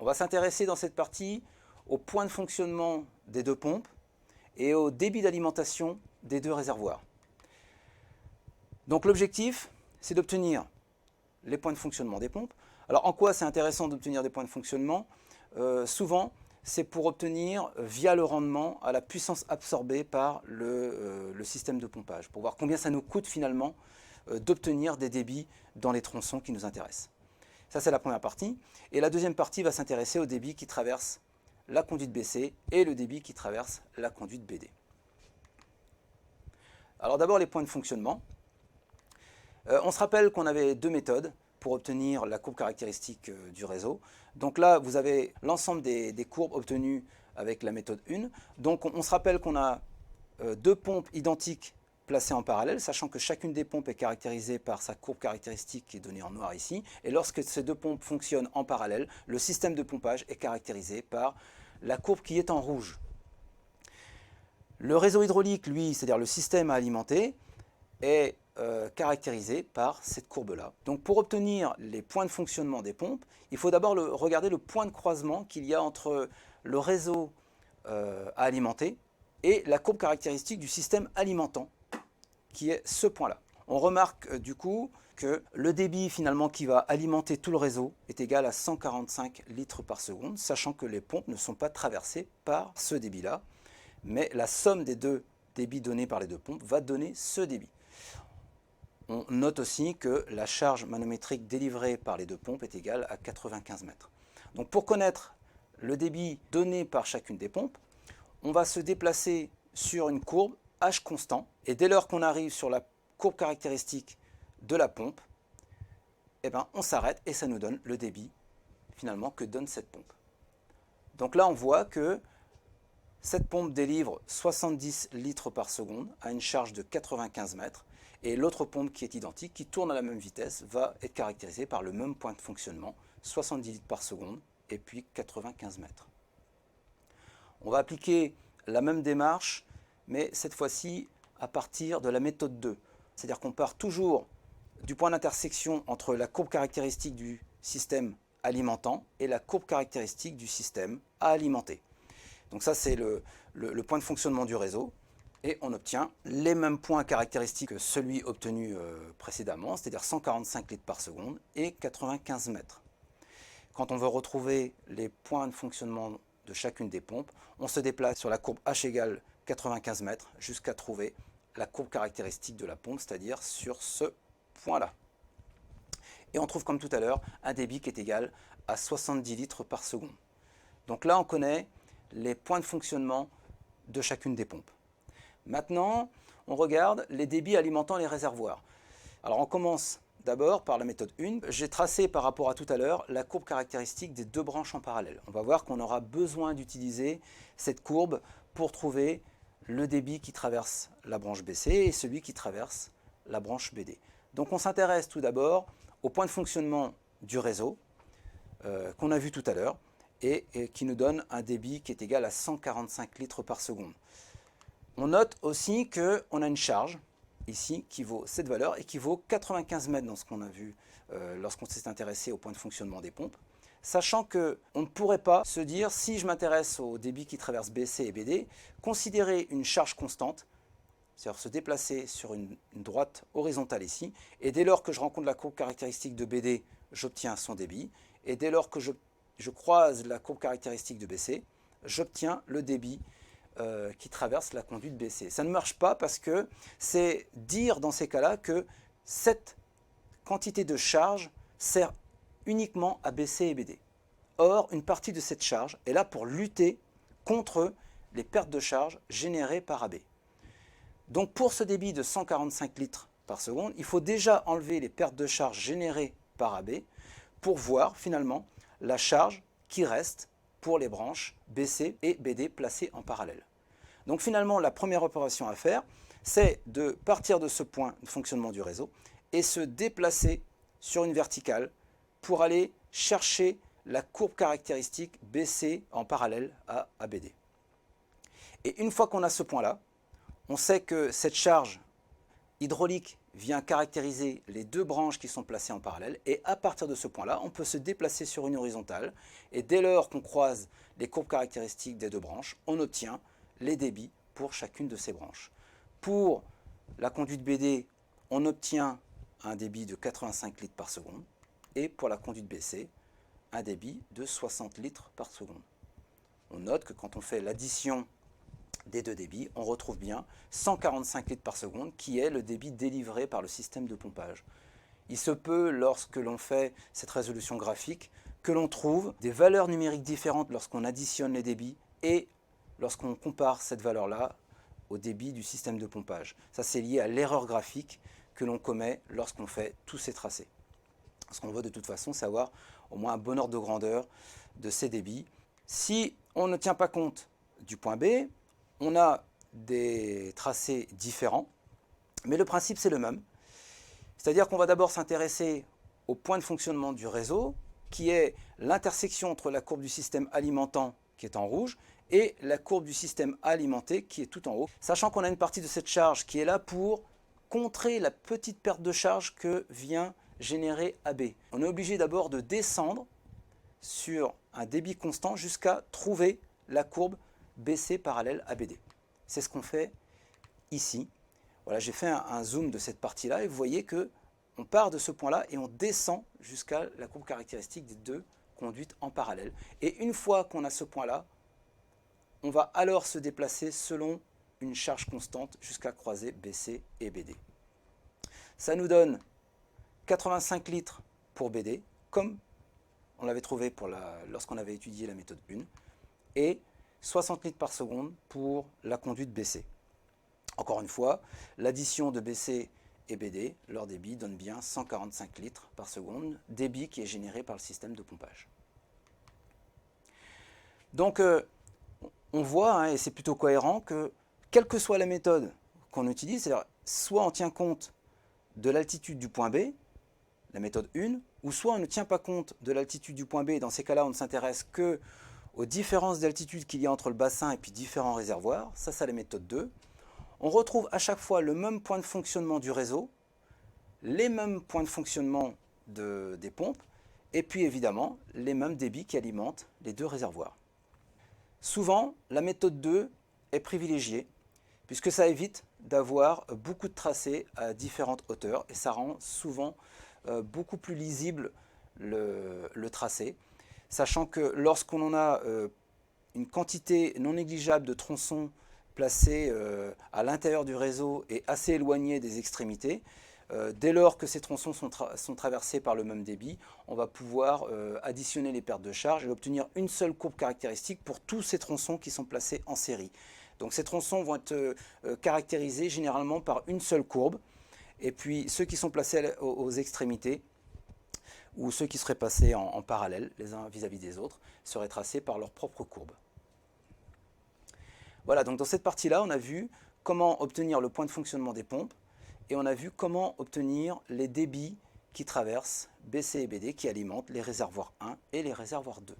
On va s'intéresser dans cette partie au point de fonctionnement des deux pompes et au débit d'alimentation des deux réservoirs. Donc l'objectif, c'est d'obtenir les points de fonctionnement des pompes. Alors en quoi c'est intéressant d'obtenir des points de fonctionnement? Souvent, c'est pour obtenir, via le rendement, à la puissance absorbée par le système de pompage, pour voir combien ça nous coûte finalement d'obtenir des débits dans les tronçons qui nous intéressent. Ça, c'est la première partie. Et la deuxième partie va s'intéresser au débit qui traverse la conduite BC et le débit qui traverse la conduite BD. Alors d'abord, les points de fonctionnement. On se rappelle qu'on avait deux méthodes pour obtenir la courbe caractéristique du réseau. Donc là, vous avez l'ensemble des courbes obtenues avec la méthode 1. Donc on se rappelle qu'on a deux pompes identiques placées en parallèle, sachant que chacune des pompes est caractérisée par sa courbe caractéristique qui est donnée en noir ici. Et lorsque ces deux pompes fonctionnent en parallèle, le système de pompage est caractérisé par la courbe qui est en rouge. Le réseau hydraulique, lui, c'est-à-dire le système à alimenter, est caractérisé par cette courbe-là. Donc pour obtenir les points de fonctionnement des pompes, il faut d'abord regarder le point de croisement qu'il y a entre le réseau à alimenter et la courbe caractéristique du système alimentant, qui est ce point-là. On remarque du coup que le débit finalement qui va alimenter tout le réseau est égal à 145 litres par seconde, sachant que les pompes ne sont pas traversées par ce débit-là, mais la somme des deux débits donnés par les deux pompes va donner ce débit. On note aussi que la charge manométrique délivrée par les deux pompes est égale à 95 mètres. Donc pour connaître le débit donné par chacune des pompes, on va se déplacer sur une courbe H constant, et dès lors qu'on arrive sur la courbe caractéristique de la pompe, eh ben, on s'arrête et ça nous donne le débit finalement que donne cette pompe. Donc là on voit que cette pompe délivre 70 litres par seconde à une charge de 95 mètres, et l'autre pompe qui est identique, qui tourne à la même vitesse, va être caractérisée par le même point de fonctionnement, 70 litres par seconde et puis 95 mètres. On va appliquer la même démarche, mais cette fois-ci à partir de la méthode 2. C'est-à-dire qu'on part toujours du point d'intersection entre la courbe caractéristique du système alimentant et la courbe caractéristique du système à alimenter. Donc ça, c'est le point de fonctionnement du réseau. Et on obtient les mêmes points caractéristiques que celui obtenu précédemment, c'est-à-dire 145 litres par seconde et 95 mètres. Quand on veut retrouver les points de fonctionnement de chacune des pompes, on se déplace sur la courbe H égale 95 mètres jusqu'à trouver la courbe caractéristique de la pompe, c'est-à-dire sur ce point-là. Et on trouve comme tout à l'heure un débit qui est égal à 70 litres par seconde. Donc là, on connaît les points de fonctionnement de chacune des pompes. Maintenant, on regarde les débits alimentant les réservoirs. Alors on commence d'abord par la méthode 1. J'ai tracé par rapport à tout à l'heure la courbe caractéristique des deux branches en parallèle. On va voir qu'on aura besoin d'utiliser cette courbe pour trouver le débit qui traverse la branche BC et celui qui traverse la branche BD. Donc on s'intéresse tout d'abord au point de fonctionnement du réseau qu'on a vu tout à l'heure et qui nous donne un débit qui est égal à 145 litres par seconde. On note aussi qu'on a une charge ici qui vaut cette valeur et qui vaut 95 mètres dans ce qu'on a vu lorsqu'on s'est intéressé au point de fonctionnement des pompes, sachant qu'on ne pourrait pas se dire, si je m'intéresse au débit qui traverse BC et BD, considérer une charge constante, c'est-à-dire se déplacer sur une droite horizontale ici, et dès lors que je rencontre la courbe caractéristique de BD, j'obtiens son débit, et dès lors que je croise la courbe caractéristique de BC, j'obtiens le débit qui traverse la conduite BC. Ça ne marche pas parce que c'est dire dans ces cas-là que cette quantité de charge sert uniquement à BC et BD. Or, une partie de cette charge est là pour lutter contre les pertes de charge générées par AB. Donc pour ce débit de 145 litres par seconde, il faut déjà enlever les pertes de charge générées par AB pour voir finalement la charge qui reste pour les branches BC et BD placées en parallèle. Donc finalement, la première opération à faire, c'est de partir de ce point de fonctionnement du réseau et se déplacer sur une verticale pour aller chercher la courbe caractéristique BC en parallèle à ABD. Et une fois qu'on a ce point-là, on sait que cette charge hydraulique vient caractériser les deux branches qui sont placées en parallèle, et à partir de ce point-là, on peut se déplacer sur une horizontale, et dès lors qu'on croise les courbes caractéristiques des deux branches, on obtient les débits pour chacune de ces branches. Pour la conduite BD, on obtient un débit de 85 litres par seconde, et pour la conduite BC, un débit de 60 litres par seconde. On note que quand on fait l'addition des deux débits, on retrouve bien 145 litres par seconde, qui est le débit délivré par le système de pompage. Il se peut, lorsque l'on fait cette résolution graphique, que l'on trouve des valeurs numériques différentes lorsqu'on additionne les débits et lorsqu'on compare cette valeur-là au débit du système de pompage. Ça, c'est lié à l'erreur graphique que l'on commet lorsqu'on fait tous ces tracés. Ce qu'on veut de toute façon, c'est avoir au moins un bon ordre de grandeur de ces débits. Si on ne tient pas compte du point B, on a des tracés différents, mais le principe c'est le même. C'est-à-dire qu'on va d'abord s'intéresser au point de fonctionnement du réseau, qui est l'intersection entre la courbe du système alimentant, qui est en rouge, et la courbe du système alimenté, qui est tout en haut, sachant qu'on a une partie de cette charge qui est là pour contrer la petite perte de charge que vient générer AB. On est obligé d'abord de descendre sur un débit constant jusqu'à trouver la courbe BC parallèle à BD. C'est ce qu'on fait ici. Voilà, j'ai fait un zoom de cette partie-là et vous voyez qu'on part de ce point-là et on descend jusqu'à la courbe caractéristique des deux conduites en parallèle. Et une fois qu'on a ce point-là, on va alors se déplacer selon une charge constante jusqu'à croiser BC et BD. Ça nous donne 85 litres pour BD, comme on l'avait trouvé lorsqu'on avait étudié la méthode 1, et 60 litres par seconde pour la conduite BC. Encore une fois, l'addition de BC et BD, leur débit donne bien 145 litres par seconde, débit qui est généré par le système de pompage. Donc, on voit, et c'est plutôt cohérent, que quelle que soit la méthode qu'on utilise, c'est-à-dire soit on tient compte de l'altitude du point B, la méthode 1, ou soit on ne tient pas compte de l'altitude du point B, et dans ces cas-là, on ne s'intéresse que aux différences d'altitude qu'il y a entre le bassin et puis différents réservoirs, ça c'est la méthode 2. On retrouve à chaque fois le même point de fonctionnement du réseau, les mêmes points de fonctionnement des pompes, et puis évidemment les mêmes débits qui alimentent les deux réservoirs. Souvent, la méthode 2 est privilégiée, puisque ça évite d'avoir beaucoup de tracés à différentes hauteurs, et ça rend souvent beaucoup plus lisible le tracé, sachant que lorsqu'on en a une quantité non négligeable de tronçons placés à l'intérieur du réseau et assez éloignés des extrémités, dès lors que ces tronçons sont traversés par le même débit, on va pouvoir additionner les pertes de charge et obtenir une seule courbe caractéristique pour tous ces tronçons qui sont placés en série. Donc ces tronçons vont être caractérisés généralement par une seule courbe, et puis ceux qui sont placés aux extrémités, ou ceux qui seraient passés en parallèle, les uns vis-à-vis des autres, seraient tracés par leur propre courbe. Voilà, donc dans cette partie-là, on a vu comment obtenir le point de fonctionnement des pompes, et on a vu comment obtenir les débits qui traversent BC et BD, qui alimentent les réservoirs 1 et les réservoirs 2.